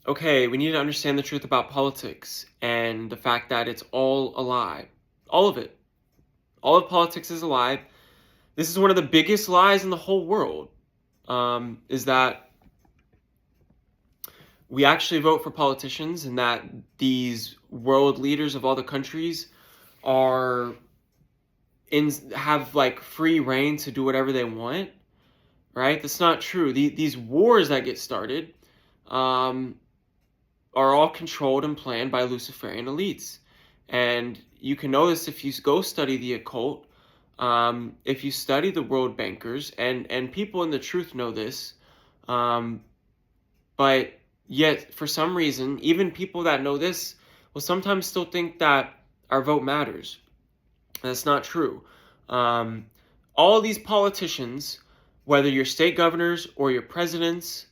okay, we need to understand the truth about politics and the fact that it's all a lie. All of it. All of politics is a lie. This is one of the biggest lies in the whole world, is that we actually vote for politicians and that these world leaders of all the countries are have like free reign to do whatever they want, right? That's not true. These wars that get started are all controlled and planned by Luciferian elites. And you can know this if you go study the occult, if you study the world bankers, and people in the truth know this. But yet, for some reason, even people that know this will sometimes still think that our vote matters. That's not true. All these politicians, whether you're state governors or your presidents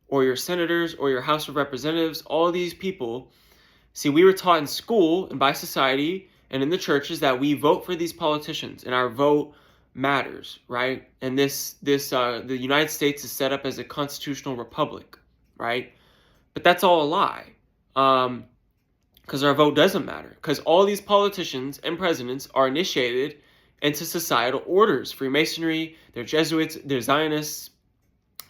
or your senators or your House of Representatives, all these people, see, we were taught in school and by society and in the churches that we vote for these politicians and our vote matters, right? And the United States is set up as a constitutional republic, right? But that's all a lie. Because our vote doesn't matter. Because all these politicians and presidents are initiated into societal orders. Freemasonry, they're Jesuits, they're Zionists,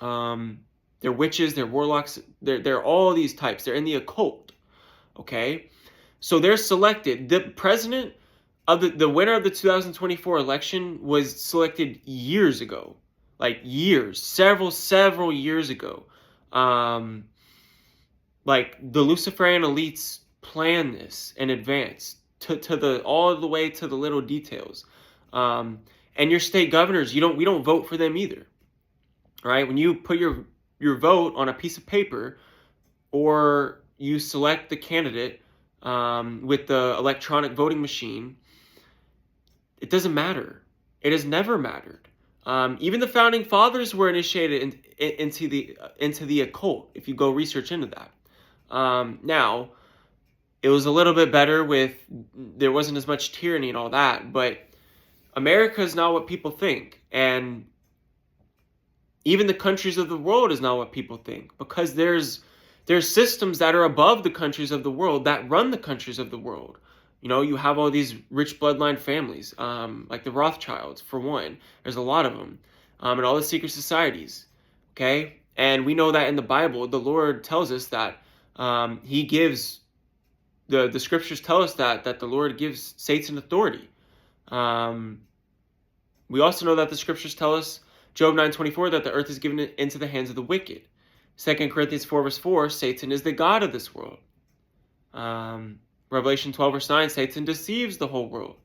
they're witches, they're warlocks, they're all these types. They're in the occult, okay? So they're selected. The president of the winner of the 2024 election was selected years ago. Like years, several years ago. Like the Luciferian elites plan this in advance to the all the way to the little details. And your state governors, we don't vote for them either. Right? When you put your vote on a piece of paper, or you select the candidate with the electronic voting machine, it doesn't matter. It has never mattered. Even the founding fathers were initiated into the occult. If you go research into that, now it was a little bit better there wasn't as much tyranny and all that, but America is not what people think, and even the countries of the world is not what people think, because there's systems that are above the countries of the world that run the countries of the world. You have all these rich bloodline families, like the Rothschilds, for one. There's a lot of them, and all the secret societies, okay? And we know that in the Bible, the Lord tells us that he gives, the scriptures tell us that the Lord gives Satan authority. We also know that the scriptures tell us, Job 9:24, that the earth is given into the hands of the wicked. 2 Corinthians 4 verse 4, Satan is the god of this world. Revelation 12 verse 9, Satan deceives the whole world.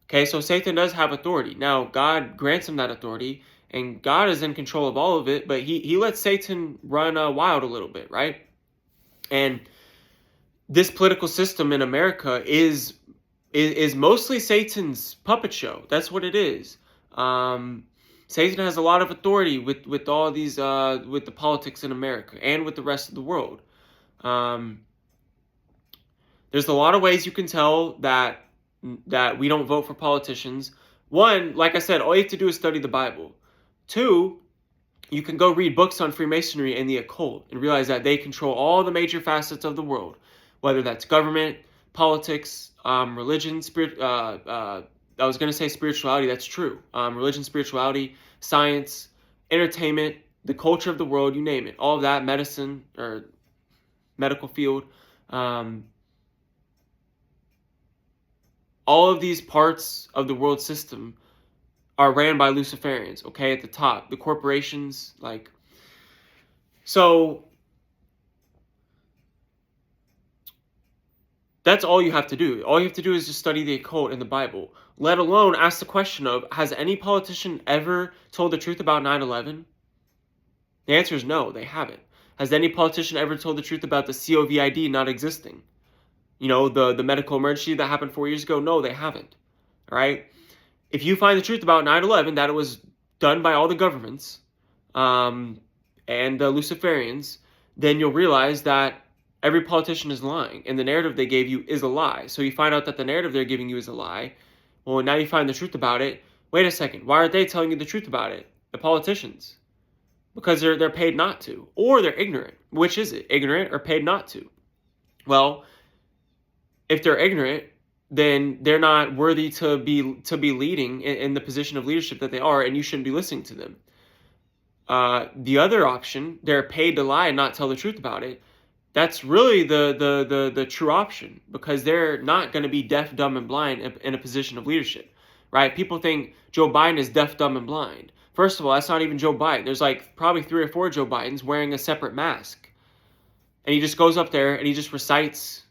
Okay, so Satan does have authority. Now, God grants him that authority, and God is in control of all of it, but he lets Satan run wild a little bit, right? And this political system in America is mostly Satan's puppet show. That's what it is. Satan has a lot of authority with all these with the politics in America and with the rest of the world. There's a lot of ways you can tell that we don't vote for politicians. One, like I said, all you have to do is study the Bible. Two, you can go read books on Freemasonry and the occult and realize that they control all the major facets of the world, whether that's government, politics, religion, I was going to say spirituality, that's true. Religion, spirituality, science, entertainment, the culture of the world, you name it. All of that, medicine or medical field. All of these parts of the world system are ran by Luciferians, okay, at the top. The corporations, so that's all you have to do. All you have to do is just study the occult in the Bible, let alone ask the question of, has any politician ever told the truth about 9/11? The answer is no, they haven't. Has any politician ever told the truth about the COVID not existing? The medical emergency that happened 4 years ago? No, they haven't. All right? If you find the truth about 9/11, that it was done by all the governments and the Luciferians, then you'll realize that every politician is lying, and the narrative they gave you is a lie. So you find out that the narrative they're giving you is a lie. Well, now you find the truth about it. Wait a second. Why aren't they telling you the truth about it? The politicians. because they're paid not to, or they're ignorant. Which is it? Ignorant or paid not to? Well, if they're ignorant, then they're not worthy to be leading in the position of leadership that they are, and you shouldn't be listening to them. The other option, they're paid to lie and not tell the truth about it. That's really the true option, because they're not going to be deaf, dumb, and blind in a position of leadership, right? People think Joe Biden is deaf, dumb, and blind. First of all, that's not even Joe Biden. There's like probably 3 or 4 Joe Bidens wearing a separate mask, and he just goes up there and he just recites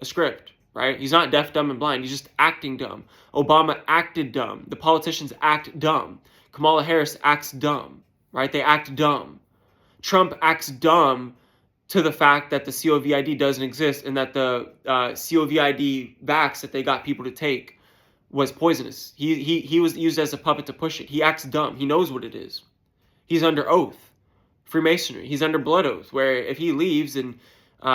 a script, right? He's not deaf, dumb, and blind. He's just acting dumb. Obama acted dumb. The politicians act dumb. Kamala Harris acts dumb, right? They act dumb. Trump acts dumb to the fact that the COVID doesn't exist, and that the COVID vax that they got people to take was poisonous. He was used as a puppet to push it. He acts dumb. He knows what it is. He's under oath. Freemasonry. He's under blood oath, where if he leaves and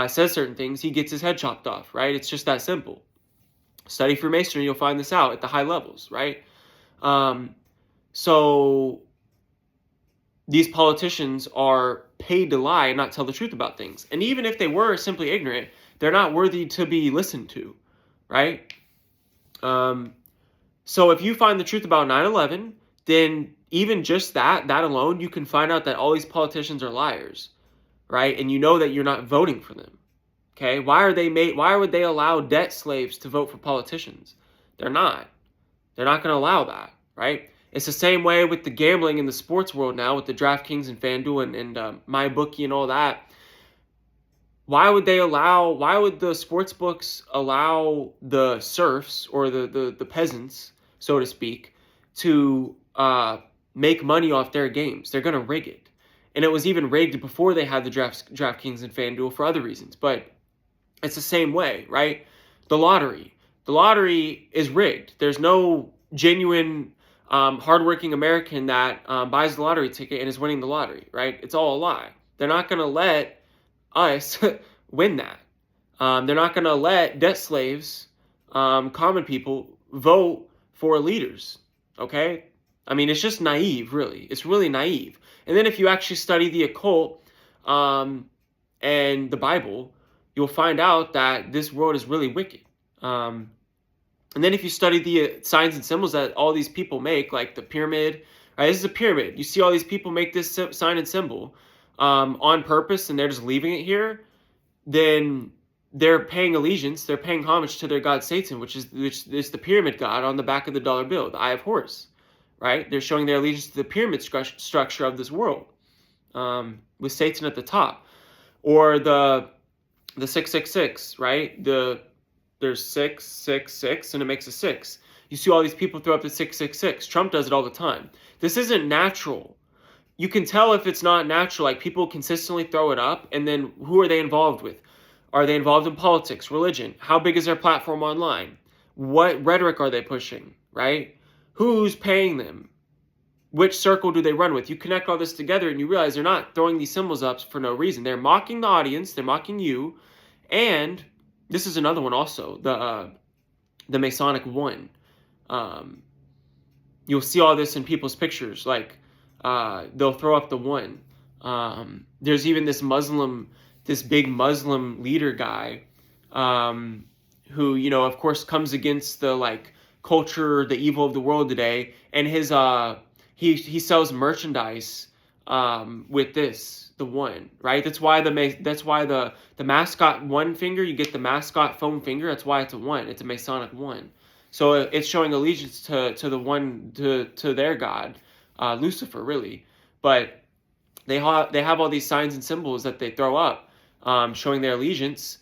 says certain things, he gets his head chopped off, right? It's just that simple. Study Freemasonry, you'll find this out at the high levels, right? So these politicians are paid to lie and not tell the truth about things. And even if they were simply ignorant, they're not worthy to be listened to, right? So if you find the truth about 9/11, then even just that alone, you can find out that all these politicians are liars, right? And you know that you're not voting for them. Okay? Why would they allow debt slaves to vote for politicians? They're not. They're not going to allow that, right? It's the same way with the gambling in the sports world now, with the DraftKings and FanDuel and MyBookie and all that. Why would the sports books allow the serfs, or the peasants, so to speak, to make money off their games? They're going to rig it. And it was even rigged before they had the DraftKings and FanDuel for other reasons. But it's the same way, right? The lottery is rigged. There's no genuine hardworking American that buys the lottery ticket and is winning the lottery, right? It's all a lie. They're not going to let us win that. They're not going to let debt slaves, common people, vote for leaders, okay? I mean, it's just naive, really. It's really naive. And then if you actually study the occult and the Bible, you'll find out that this world is really wicked. And then if you study the signs and symbols that all these people make, like the pyramid, right? This is a pyramid. You see all these people make this sign and symbol on purpose, and they're just leaving it here. Then they're paying allegiance, they're paying homage to their god Satan, which is the pyramid god on the back of the dollar bill, the Eye of Horus, right? They're showing their allegiance to the pyramid structure of this world, with Satan at the top. Or the 666, right? There's 666 and it makes a 6. You see all these people throw up the 666. Trump does it all the time. This isn't natural. You can tell if it's not natural. Like, people consistently throw it up, and then who are they involved with? Are they involved in politics, religion? How big is their platform online? What rhetoric are they pushing, right? Who's paying them? Which circle do they run with? You connect all this together and you realize they're not throwing these symbols up for no reason. They're mocking the audience. They're mocking you. And this is another one also, the Masonic 1. You'll see all this in people's pictures. Like, they'll throw up the 1. There's even this big Muslim leader guy, who, of course, comes against the culture, the evil of the world today, and his he sells merchandise with the 1, right? That's why the mascot 1 finger, you get the mascot foam finger. That's why it's a 1. It's a Masonic 1. So it's showing allegiance to the 1, to their god, Lucifer, really. But they have all these signs and symbols that they throw up, showing their allegiance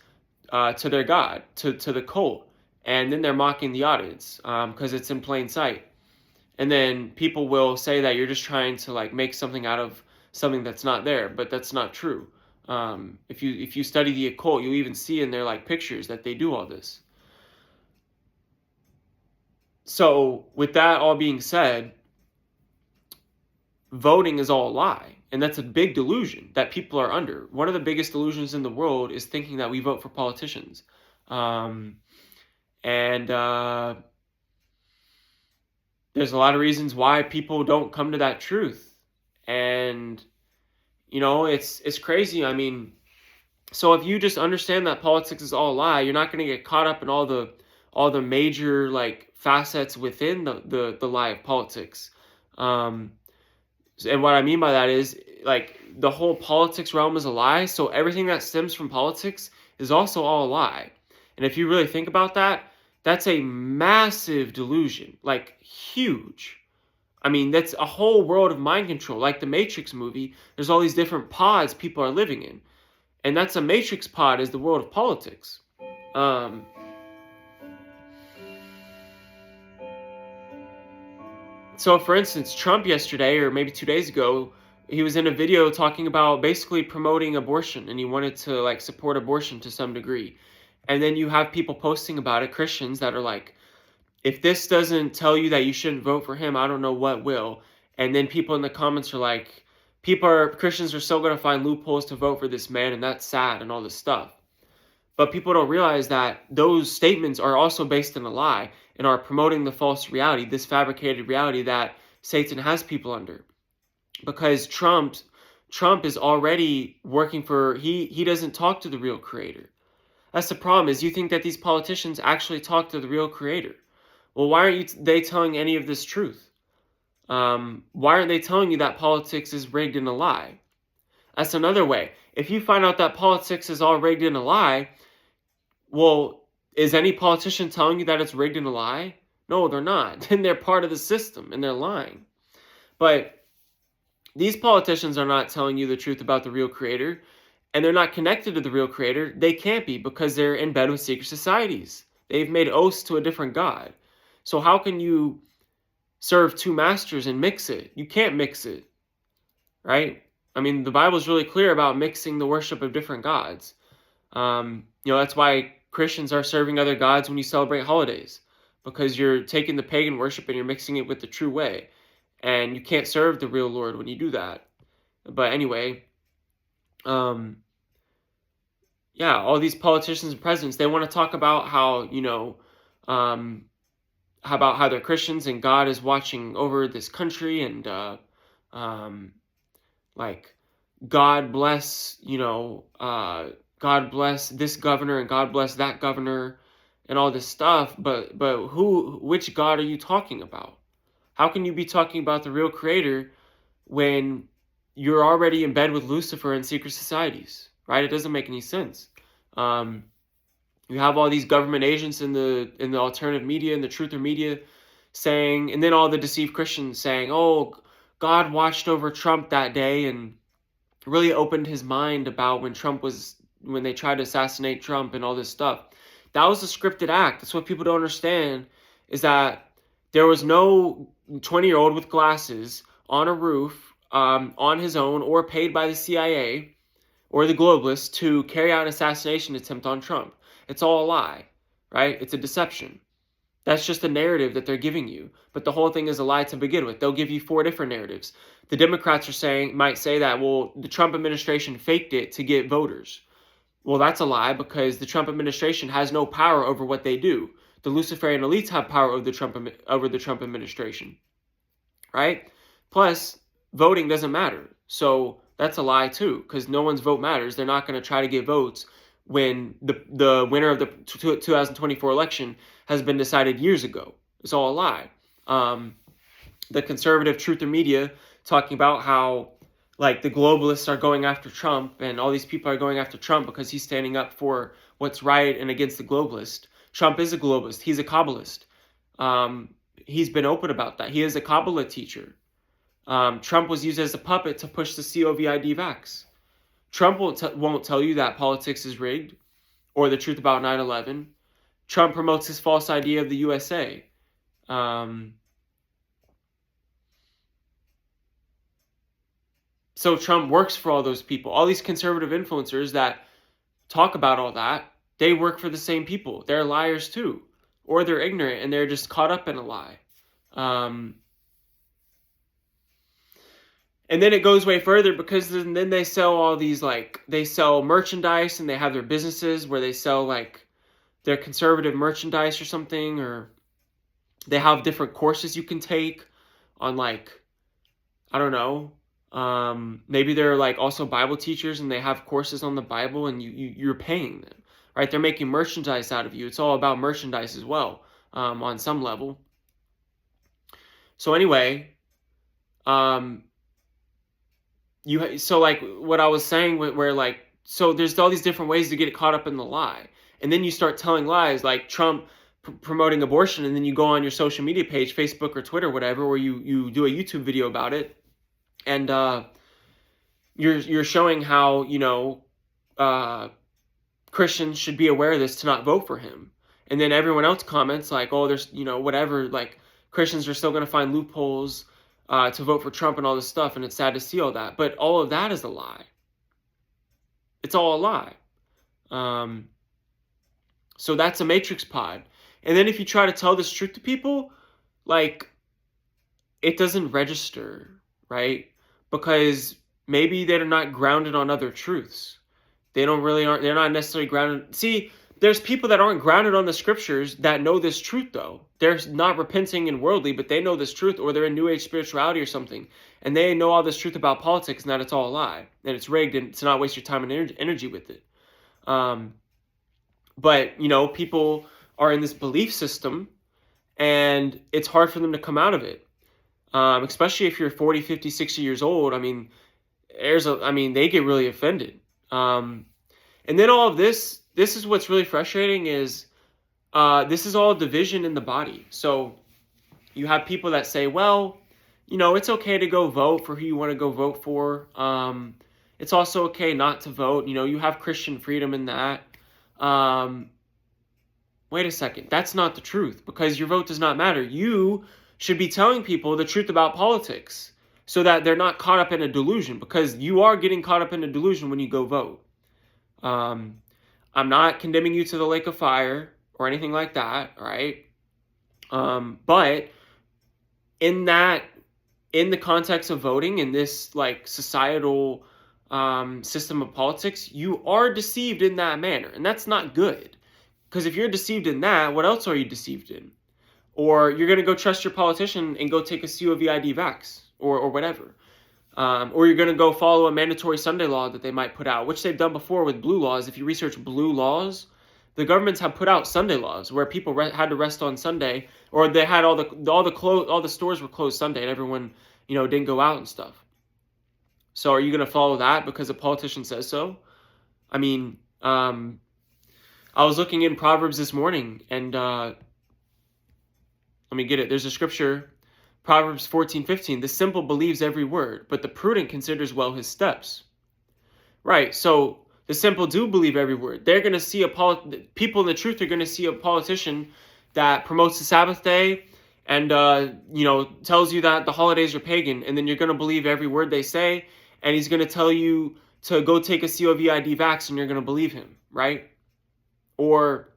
to their god, to the cult, and then they're mocking the audience because it's in plain sight. And then people will say that you're just trying to make something out of something that's not there, but that's not true. If you study the occult, you'll even see in their pictures that they do all this. So with that all being said, voting is all a lie, and that's a big delusion that people are under. One of the biggest delusions in the world is thinking that we vote for politicians, there's a lot of reasons why people don't come to that truth. And it's crazy. I mean, so if you just understand that politics is all a lie, you're not going to get caught up in all the major like facets within the lie of politics. Um, and what I mean by that is like the whole politics realm is a lie. So everything that stems from politics is also all a lie. And if you really think about that, that's a massive delusion, like huge. I mean, that's a whole world of mind control, like the Matrix movie. There's all these different pods people are living in, and that's a Matrix pod is the world of politics. Um, so, for instance, Trump yesterday, or maybe 2 days ago, he was in a video talking about basically promoting abortion, and he wanted to like support abortion to some degree. And then you have people posting about it, Christians that are like, if this doesn't tell you that you shouldn't vote for him, I don't know what will. And then people in the comments are like, Christians are still going to find loopholes to vote for this man, and that's sad and all this stuff. But people don't realize that those statements are also based in a lie and are promoting the false reality, this fabricated reality that Satan has people under. Because Trump is already working for, he doesn't talk to the real creator. That's the problem, is you think that these politicians actually talk to the real creator. Well, why aren't they telling any of this truth? Why aren't they telling you that politics is rigged and a lie? That's another way. If you find out that politics is all rigged and a lie, well, is any politician telling you that it's rigged and a lie? No, they're not. Then they're part of the system and they're lying. But these politicians are not telling you the truth about the real creator, and they're not connected to the real creator. They can't be because they're in bed with secret societies. They've made oaths to a different God. So how can you serve two masters and mix it? You can't mix it, right? I mean, the Bible is really clear about mixing the worship of different gods. That's why Christians are serving other gods when you celebrate holidays, because you're taking the pagan worship and you're mixing it with the true way. And you can't serve the real Lord when you do that. But anyway, all these politicians and presidents, they want to talk about how, about how they're Christians and God is watching over this country, and like God bless, God bless this governor and God bless that governor and all this stuff. But which God are you talking about? How can you be talking about the real creator when you're already in bed with Lucifer and secret societies, right? It doesn't make any sense. You have all these government agents in the alternative media and the truther media saying, and then all the deceived Christians saying, oh, God watched over Trump that day and really opened his mind about when they tried to assassinate Trump and all this stuff. That was a scripted act. That's what people don't understand, is that there was no 20-year-old with glasses on a roof on his own or paid by the CIA or the globalists to carry out an assassination attempt on Trump. It's all a lie, right? It's a deception. That's just a narrative that they're giving you. But the whole thing is a lie to begin with. They'll give you 4 different narratives. The Democrats might say that, well, the Trump administration faked it to get voters. Well, that's a lie, because the Trump administration has no power over what they do. The Luciferian elites have power over the Trump administration, right? Plus, voting doesn't matter. So that's a lie too, because no one's vote matters. They're not going to try to get votes when the winner of the 2024 election has been decided years ago. It's all a lie. The conservative truther media talking about how like the globalists are going after Trump and all these people are going after Trump because he's standing up for what's right and against the globalist. Trump is a globalist. He's a Kabbalist. He's been open about that. He is a Kabbalah teacher. Trump was used as a puppet to push the COVID vax. Trump won't tell you that politics is rigged or the truth about 9/11. Trump promotes his false idea of the USA. So Trump works for all those people. All these conservative influencers that talk about all that, they work for the same people. They're liars too. Or they're ignorant and they're just caught up in a lie. And then it goes way further, because then they sell all these, they sell merchandise and they have their businesses where they sell their conservative merchandise or something, or they have different courses you can take on I don't know, Maybe they're like also Bible teachers and they have courses on the Bible, and you're paying them, right? They're making merchandise out of you. It's all about merchandise as well, on some level. So anyway, um, so like what I was saying, where like, so there's all these different ways to get caught up in the lie, and then you start telling lies like Trump promoting abortion, and then you go on your social media page, Facebook or Twitter, whatever, where you do a YouTube video about it, and you're showing how Christians should be aware of this to not vote for him, and then everyone else comments like, oh, there's whatever, like Christians are still going to find loopholes to vote for Trump and all this stuff, and it's sad to see all that, but all of that is a lie. It's all a lie. So that's a matrix pod, and then if you try to tell this truth to people, like, it doesn't register, right? Because maybe they're not grounded on other truths. They're not necessarily grounded. See, there's people that aren't grounded on the scriptures that know this truth, though. They're not repenting and worldly, but they know this truth, or they're in New Age spirituality or something, and they know all this truth about politics and that it's all a lie, and it's rigged, and to not waste your time and energy with it. But, people are in this belief system, and it's hard for them to come out of it. Especially if you're 40, 50, 60 years old. I mean, they get really offended. And then all of this is what's really frustrating is, this is all division in the body. So you have people that say, well, it's okay to go vote for who you want to go vote for. It's also okay not to vote. You have Christian freedom in that. Wait a second. That's not the truth, because your vote does not matter. You should be telling people the truth about politics so that they're not caught up in a delusion, because you are getting caught up in a delusion when you go vote. I'm not condemning you to the lake of fire or anything like that, right? But in the context of voting, in this like societal system of politics, you are deceived in that manner, and that's not good. Because if you're deceived in that, what else are you deceived in? Or you're going to go trust your politician and go take a COVID vax or whatever. Or you're going to go follow a mandatory Sunday law that they might put out, which they've done before with blue laws. If you research blue laws, the governments have put out Sunday laws where people had to rest on Sunday, or they had all the stores were closed Sunday, and everyone didn't go out and stuff. So are you going to follow that because a politician says so? I mean, I was looking in Proverbs this morning, and let me get it. There's a scripture, Proverbs 14:15. The simple believes every word, but the prudent considers well his steps. Right. So the simple do believe every word. They're going to see people in the truth are going to see a politician that promotes the Sabbath day and tells you that the holidays are pagan, and then you're going to believe every word they say, and he's going to tell you to go take a COVID vax, and you're going to believe him, right? Or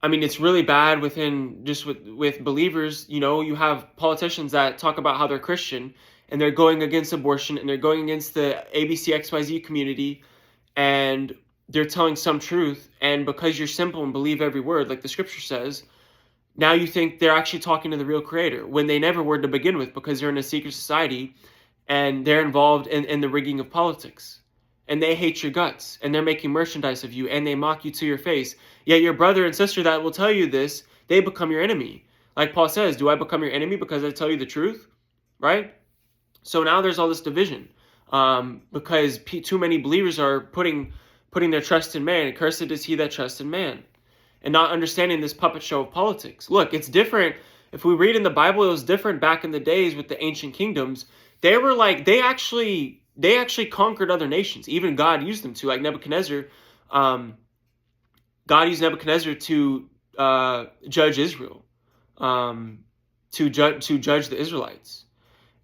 it's really bad with believers. You have politicians that talk about how they're Christian, and they're going against abortion, and they're going against the ABCXYZ community, and they're telling some truth. And because you're simple and believe every word, like the scripture says, now you think they're actually talking to the real creator, when they never were to begin with, because they're in a secret society, and they're involved in the rigging of politics. And they hate your guts, and they're making merchandise of you, and they mock you to your face. Yet your brother and sister that will tell you this, they become your enemy. Like Paul says, do I become your enemy because I tell you the truth? Right? So now there's all this division, because too many believers are putting their trust in man, and cursed is he that trusts in man, and not understanding this puppet show of politics. Look, it's different. If we read in the Bible, it was different back in the days with the ancient kingdoms. They actually conquered other nations. Even God used them to, like Nebuchadnezzar. God used Nebuchadnezzar to judge Israel, to judge the Israelites.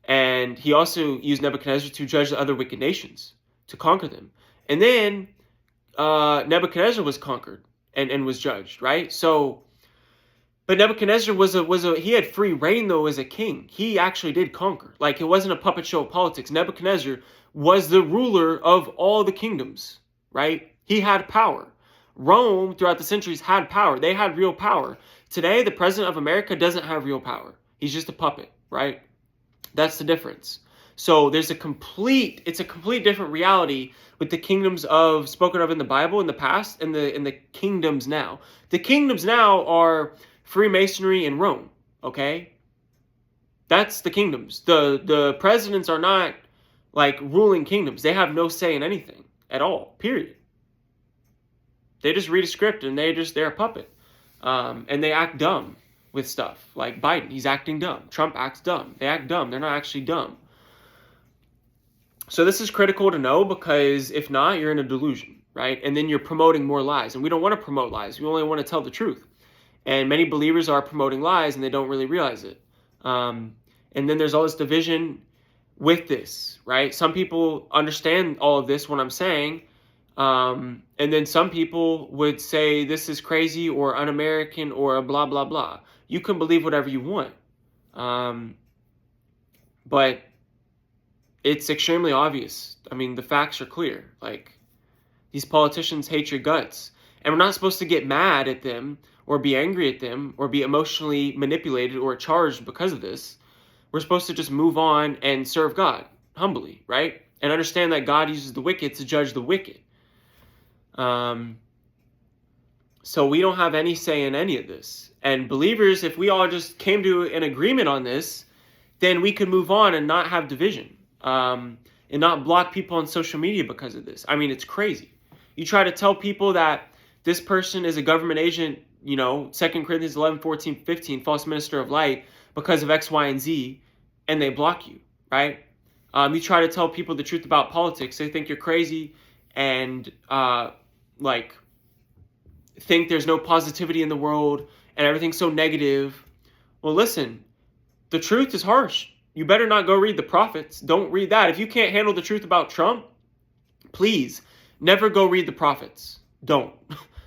And he also used Nebuchadnezzar to judge the other wicked nations, to conquer them. And then Nebuchadnezzar was conquered and was judged, right? So, but Nebuchadnezzar he had free reign though as a king. He actually did conquer. Like, it wasn't a puppet show of politics. Nebuchadnezzar was the ruler of all the kingdoms, right? He had power. Rome, throughout the centuries, had power. They had real power. Today, the president of America doesn't have real power. He's just a puppet, right? That's the difference. So it's a complete different reality with the kingdoms of spoken of in the Bible in the past and the kingdoms now. The kingdoms now are Freemasonry and Rome. Okay, that's the kingdoms. The presidents are not like ruling kingdoms. They have no say in anything at all. Period. They just read a script and they're a puppet, and they act dumb with stuff like Biden. He's acting dumb. Trump acts dumb. They act dumb. They're not actually dumb. So this is critical to know, because if not, you're in a delusion, right? And then you're promoting more lies. And we don't want to promote lies. We only want to tell the truth. And many believers are promoting lies and they don't really realize it. And then there's all this division with this, right? Some people understand all of this, what I'm saying. And then some people would say this is crazy or un-American or blah, blah, blah. You can believe whatever you want. But it's extremely obvious. I mean, the facts are clear. Like, these politicians hate your guts. And we're not supposed to get mad at them or be angry at them or be emotionally manipulated or charged because of this. We're supposed to just move on and serve God humbly, right? And understand that God uses the wicked to judge the wicked. So we don't have any say in any of this. And believers, if we all just came to an agreement on this, then we could move on and not have division. And not block people on social media because of this. I mean, it's crazy. You try to tell people that this person is a government agent, 2 Corinthians 11, 14, 15, false minister of light, because of X, Y, and Z, and they block you, right? You try to tell people the truth about politics. They think you're crazy and, think there's no positivity in the world and everything's so negative. Well, listen, the truth is harsh. You better not go read the prophets. Don't read that. If you can't handle the truth about Trump, please never go read the prophets. Don't,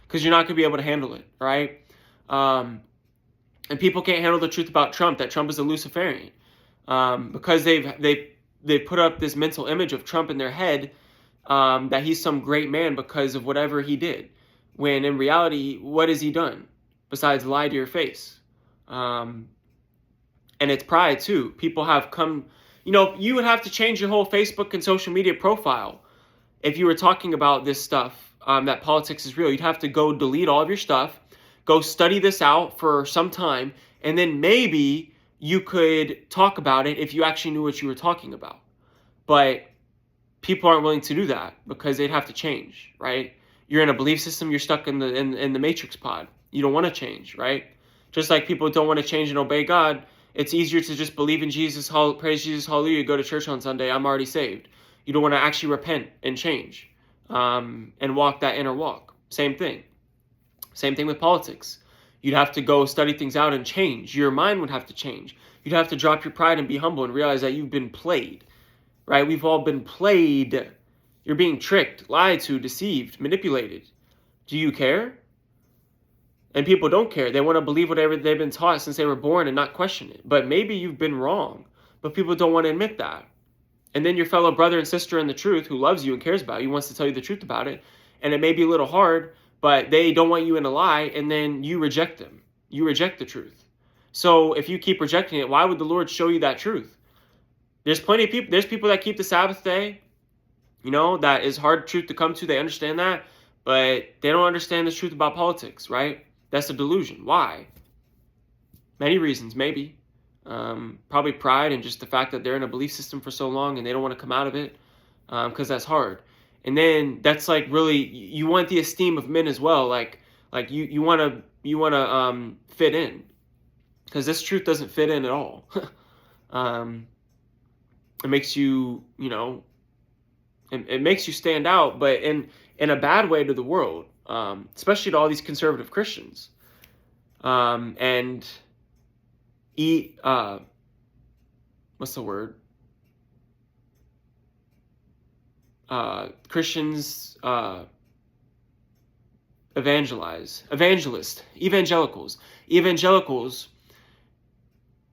because you're not going to be able to handle it, right? And people can't handle the truth about Trump, that Trump is a Luciferian, because they've put up this mental image of Trump in their head, that he's some great man because of whatever he did, when in reality, what has he done besides lie to your face? And it's pride too. People have come, you would have to change your whole Facebook and social media profile if you were talking about this stuff, that politics is real. You'd have to go delete all of your stuff, go study this out for some time, and then maybe you could talk about it if you actually knew what you were talking about. But people aren't willing to do that because they'd have to change, right? You're in a belief system. You're stuck in the matrix pod. You don't want to change, right? Just like people don't want to change and obey God. It's easier to just believe in Jesus, praise Jesus, hallelujah, go to church on Sunday. I'm already saved. You don't want to actually repent and change, and walk that inner walk. Same thing. Same thing with politics. You'd have to go study things out and change. Your mind would have to change. You'd have to drop your pride and be humble and realize that you've been played, right? We've all been played. You're being tricked, lied to, deceived, manipulated. Do you care? And people don't care. They want to believe whatever they've been taught since they were born and not question it. But maybe you've been wrong. But people don't want to admit that. And then your fellow brother and sister in the truth who loves you and cares about you wants to tell you the truth about it. And it may be a little hard, but they don't want you in a lie. And then you reject them. You reject the truth. So if you keep rejecting it, why would the Lord show you that truth? There's plenty of people. There's people that keep the Sabbath day. That is hard truth to come to. They understand that. But they don't understand the truth about politics, right? That's a delusion. Why? Many reasons, maybe. Probably pride and just the fact that they're in a belief system for so long and they don't want to come out of it, because that's hard. And then that's like really, you want the esteem of men as well. Like you want to fit in, because this truth doesn't fit in at all. It makes you, it makes you stand out, but in a bad way to the world. Especially to all these conservative Christians, and what's the word? Christians, evangelicals.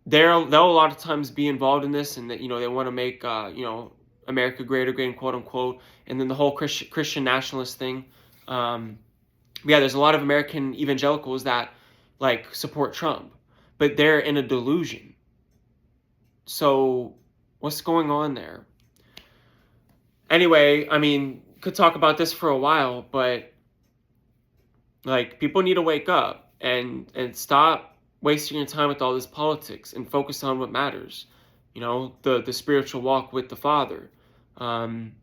They'll a lot of times be involved in this, and that they want to make America great again, quote unquote, and then the whole Christian nationalist thing. There's a lot of American evangelicals that support Trump, but they're in a delusion. So What's going on there? Anyway, I mean, could talk about this for a while, but like people need to wake up and stop wasting your time with all this politics and focus on what matters. You know, the spiritual walk with the Father. Um,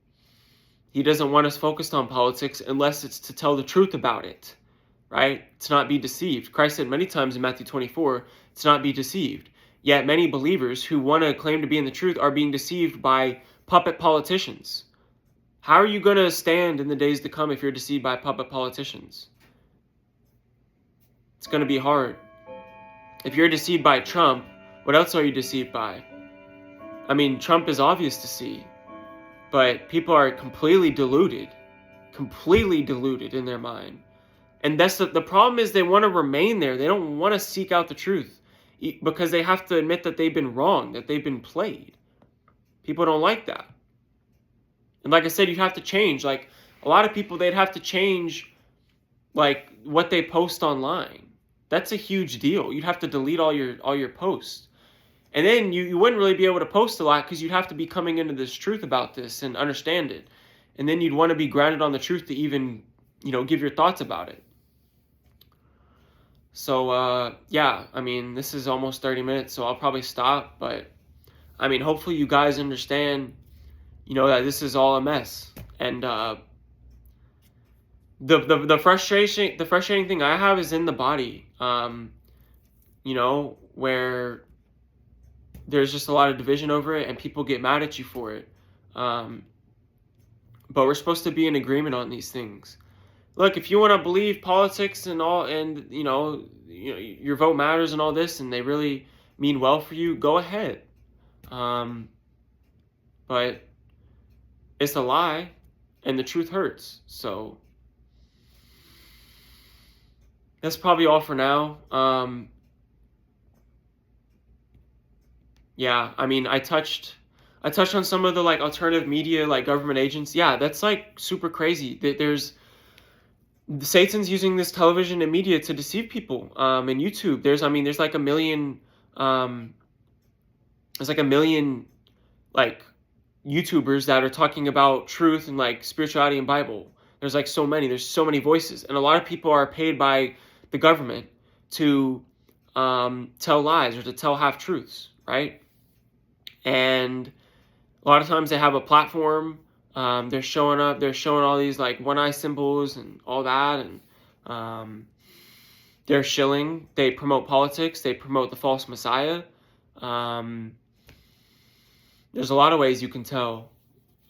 he doesn't want us focused on politics unless it's to tell the truth about it, right? To not be deceived. Christ said many times in Matthew 24, to not be deceived. Yet many believers who want to claim to be in the truth are being deceived by puppet politicians. How are you going to stand in the days to come if you're deceived by puppet politicians? It's going to be hard. If you're deceived by Trump, what else are you deceived by? I mean, Trump is obvious to see, but people are completely deluded in their mind. And that's the problem is they want to remain there. They don't want to seek out the truth because they have to admit that they've been wrong, that they've been played. People don't like that. And like I said, you have to change. Like a lot of people, they'd have to change like what they post online. That's a huge deal. You'd have to delete all your posts. And then you wouldn't really be able to post a lot because you'd have to be coming into this truth about this and understand it. And then you'd want to be grounded on the truth to even, give your thoughts about it. So, yeah, I mean, this is almost 30 minutes, so I'll probably stop. But, I mean, hopefully you guys understand, that this is all a mess. And the frustrating thing I have is in the body, where there's just a lot of division over it and people get mad at you for it. But we're supposed to be in agreement on these things. Look, if you want to believe politics and all, and your vote matters and all this, and they really mean well for you, go ahead. But it's a lie, and the truth hurts. So that's probably all for now. Yeah, I mean, I touched on some of the like alternative media, like government agents. Yeah, that's like super crazy. There's Satan's using this television and media to deceive people. And YouTube, there's like a million, like YouTubers that are talking about truth and like spirituality and Bible. There's so many voices, and a lot of people are paid by the government to tell lies or to tell half truths, right? And a lot of times they have a platform. They're showing up. They're showing all these like one eye symbols and all that, and they're shilling. They promote politics. They promote the false messiah. There's a lot of ways you can tell,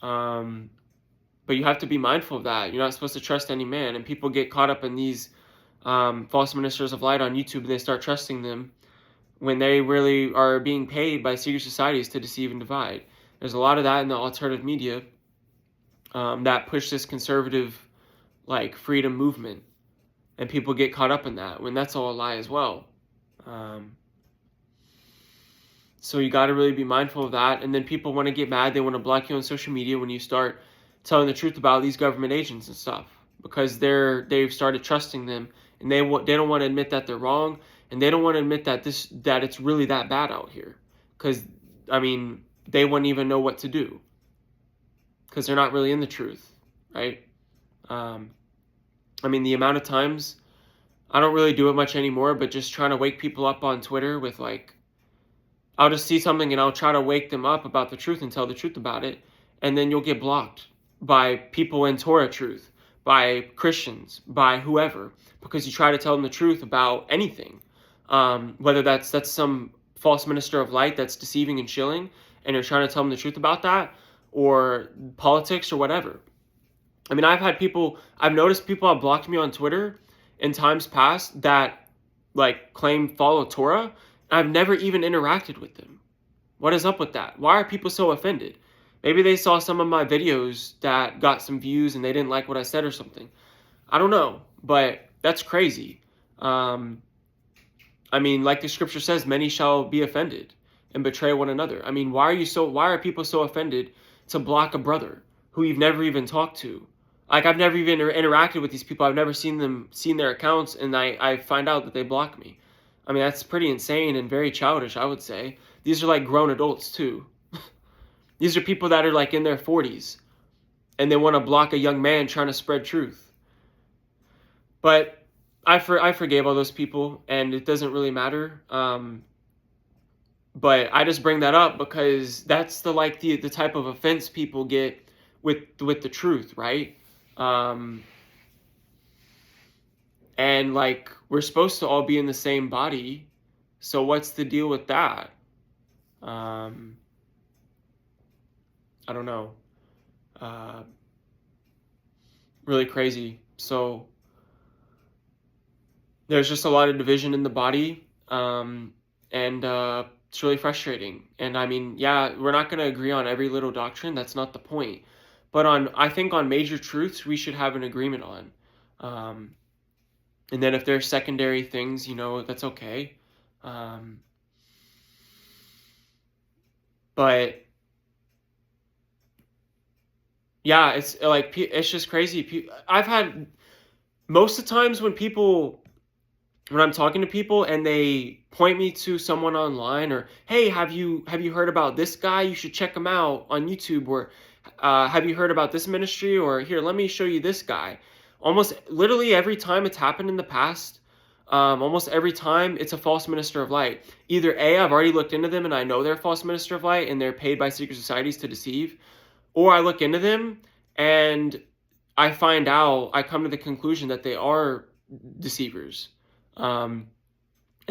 but you have to be mindful of that. You're not supposed to trust any man, and people get caught up in these false ministers of light on YouTube, and they start trusting them when they really are being paid by secret societies to deceive and divide. There's a lot of that in the alternative media that push this conservative, like, freedom movement. And people get caught up in that when that's all a lie as well. So you got to really be mindful of that. And then people want to get mad. They want to block you on social media when you start telling the truth about these government agents and stuff, because they've started trusting them, and they don't want to admit that they're wrong. And they don't want to admit that it's really that bad out here. Because, I mean, they wouldn't even know what to do. Because they're not really in the truth, right? I mean, the amount of times, I don't really do it much anymore, but just trying to wake people up on Twitter with like, I'll just see something and I'll try to wake them up about the truth and tell the truth about it. And then you'll get blocked by people in Torah truth, by Christians, by whoever, because you try to tell them the truth about anything. Whether that's some false minister of light that's deceiving and shilling, and you're trying to tell them the truth about that, or politics or whatever. I mean, I've noticed people have blocked me on Twitter in times past that like claim follow Torah. I've never even interacted with them. What is up with that? Why are people so offended? Maybe they saw some of my videos that got some views and they didn't like what I said or something. I don't know, but that's crazy. I mean, like the scripture says, many shall be offended and betray one another. I mean, why are people so offended to block a brother who you've never even talked to? Like, I've never even interacted with these people. I've never seen their accounts, and I find out that they block me. I mean, that's pretty insane and very childish, I would say. These are like grown adults too. These are people that are like in their 40s and they want to block a young man trying to spread truth. But I forgave all those people, and it doesn't really matter. But I just bring that up because that's the type of offense people get with the truth, right? And like, we're supposed to all be in the same body, so what's the deal with that? I don't know. Really crazy. So there's just a lot of division in the body, and it's really frustrating. And I mean, yeah, we're not going to agree on every little doctrine. That's not the point. But I think on major truths, we should have an agreement on. And then if there's secondary things, that's okay. But yeah, it's like, it's just crazy. I've had most of the times when I'm talking to people and they point me to someone online, or hey, have you heard about this guy? You should check him out on YouTube. Or have you heard about this ministry? Or here, let me show you this guy. Almost literally every time it's happened in the past, almost every time it's a false minister of light. Either A, I've already looked into them and I know they're a false minister of light and they're paid by secret societies to deceive, or I look into them and I come to the conclusion that they are deceivers. And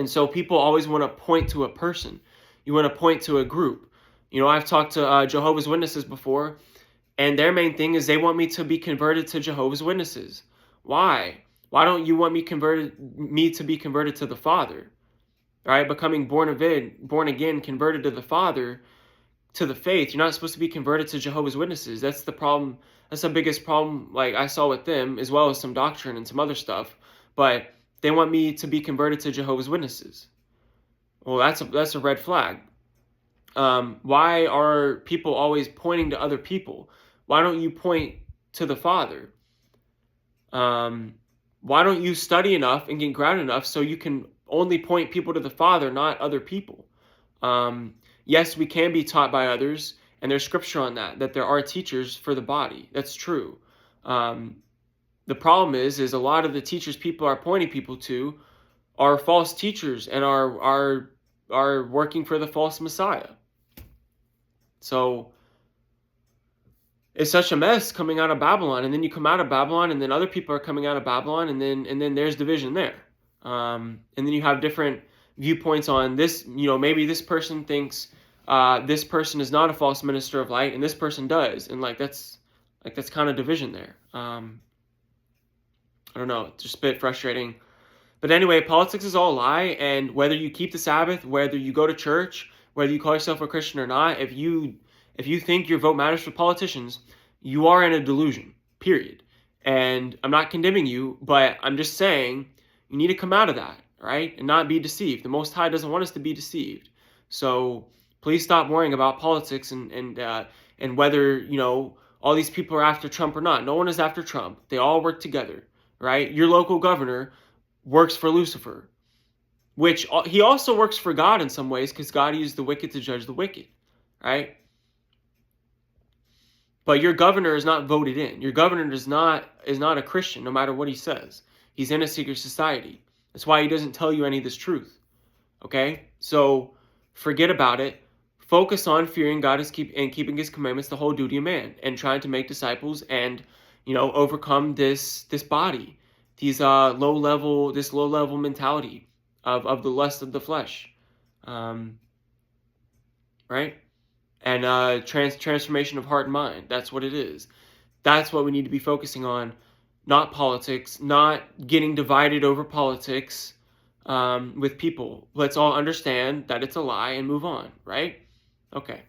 so people always want to point to a person. You want to point to a group. I've talked to Jehovah's Witnesses before, and their main thing is they want me to be converted to Jehovah's Witnesses. Why? Why don't you want me to be converted to the Father? Right? Becoming born again, converted to the Father, to the faith. You're not supposed to be converted to Jehovah's Witnesses. That's the problem. That's the biggest problem, like, I saw with them, as well as some doctrine and some other stuff. But they want me to be converted to Jehovah's Witnesses. Well, that's a red flag. Why are people always pointing to other people? Why don't you point to the Father? Why don't you study enough and get grounded enough so you can only point people to the Father, not other people? Yes, we can be taught by others, and there's scripture on that there are teachers for the body. That's true. The problem is a lot of the teachers people are pointing people to are false teachers and are working for the false Messiah. So it's such a mess coming out of Babylon, and then you come out of Babylon, and then other people are coming out of Babylon, and then there's division there. And then you have different viewpoints on this. Maybe this person thinks this person is not a false minister of light, and this person does, and that's kind of division there. I don't know, it's just a bit frustrating. But anyway, politics is all a lie, and whether you keep the Sabbath, whether you go to church, whether you call yourself a Christian or not, if you think your vote matters for politicians, you are in a delusion, period. And I'm not condemning you, but I'm just saying you need to come out of that, right? And not be deceived. The Most High doesn't want us to be deceived. So please stop worrying about politics and whether, all these people are after Trump or not. No one is after Trump. They all work together, right? Your local governor works for Lucifer, which he also works for God in some ways, because God used the wicked to judge the wicked, right? But your governor is not voted in. Your governor is not a Christian, no matter what he says. He's in a secret society. That's why he doesn't tell you any of this truth. Okay? So forget about it. Focus on fearing God and keeping his commandments, the whole duty of man, and trying to make disciples and, overcome this body, this low level mentality of the lust of the flesh. Right? And transformation of heart and mind. That's what it is. That's what we need to be focusing on, not politics, not getting divided over politics with people. Let's all understand that it's a lie and move on, right? Okay.